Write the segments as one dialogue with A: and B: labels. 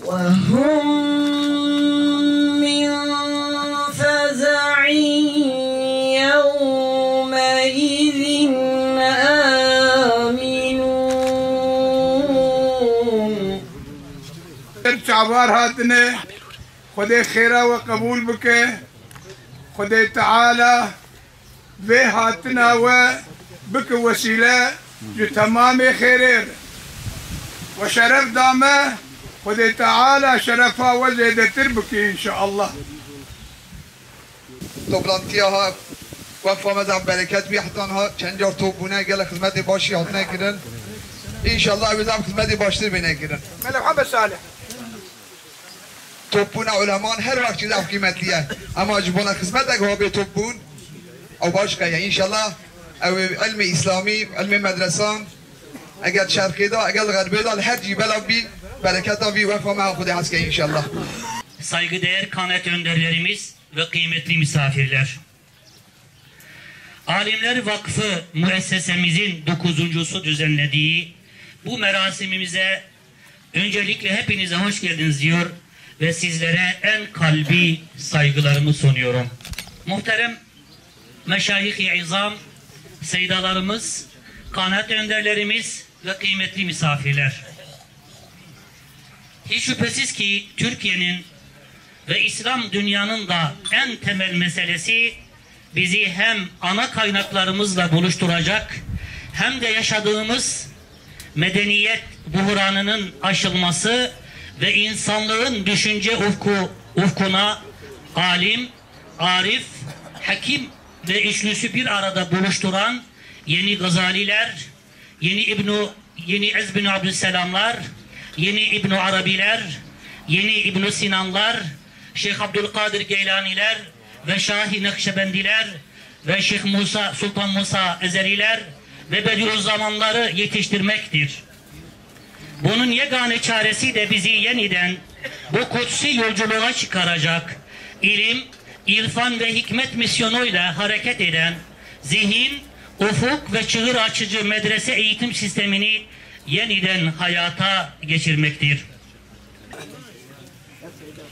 A: وهم من فزع يومئذ آمنون.
B: شعبار هاتنا خدي خيرا وقبول بك خدي تعالى في هاتنا وبك وسيلة تمام خير وشرف دامه خدي تعالى شرفها وزيدة تربك إن شاء الله.
C: Toplantıya vefamızdan bereket bir haftanha çencar topuna gele hizmeti başı hatına girin. İnşallah bizim hizmeti başları bine girin.
B: Melek Muhammed Salih.
C: Topuna uleman her vakit güzel kıymetliye. Ama acibuna hizmet ekabı topun o başka ya inşallah ilmi İslami, ilmi medresan eğer şarkıda, eğer garbeda her cibela bir bereketa bir vefama Kudü haske inşallah.
D: Saygıdeğer kanaat önderlerimiz ve kıymetli misafirler. Alimler Vakfı müessesemizin 9.'su düzenlediği bu merasimimize öncelikle hepinize hoş geldiniz diyor ve sizlere en kalbi saygılarımı sunuyorum. Muhterem meşayih-i izam, seydalarımız, kanaat önderlerimiz ve kıymetli misafirler. Hiç şüphesiz ki Türkiye'nin ve İslam dünyanın da en temel meselesi bizi hem ana kaynaklarımızla buluşturacak hem de yaşadığımız medeniyet buhranının aşılması ve insanlığın düşünce ufkuna alim, arif, hakim ve üçlüsü bir arada buluşturan yeni Gazaliler, yeni Ez bin Abdüsselamlar, yeni İbn Arabiler, yeni İbn Sinanlar, Şeyh Abdülkadir Geylaniler ve Şah-ı Nakşibendiler ve Şeyh Sultan Musa Ezeliler ve Bediüzzamanları yetiştirmektir. Bunun yegane çaresi de bizi yeniden bu kutsi yolculuğa çıkaracak ilim, irfan ve hikmet misyonuyla hareket eden zihin, ufuk ve çığır açıcı medrese eğitim sistemini yeniden hayata geçirmektir.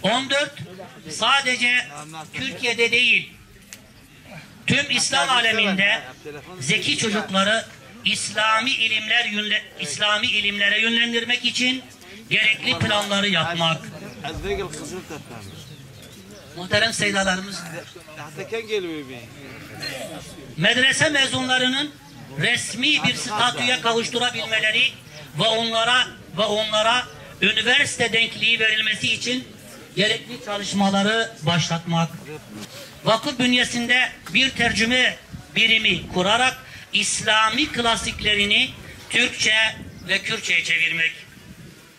D: 14 sadece Türkiye'de değil, tüm İslam aleminde zeki çocukları İslami ilimlere yönlendirmek için gerekli planları yapmak. Muhterem seydalarımız, medrese mezunlarının resmi bir statüye kavuşturabilmeleri ve onlara üniversite denkliği verilmesi için gerekli çalışmaları başlatmak. Vakıf bünyesinde bir tercüme birimi kurarak İslami klasiklerini Türkçe ve Kürtçe'ye çevirmek.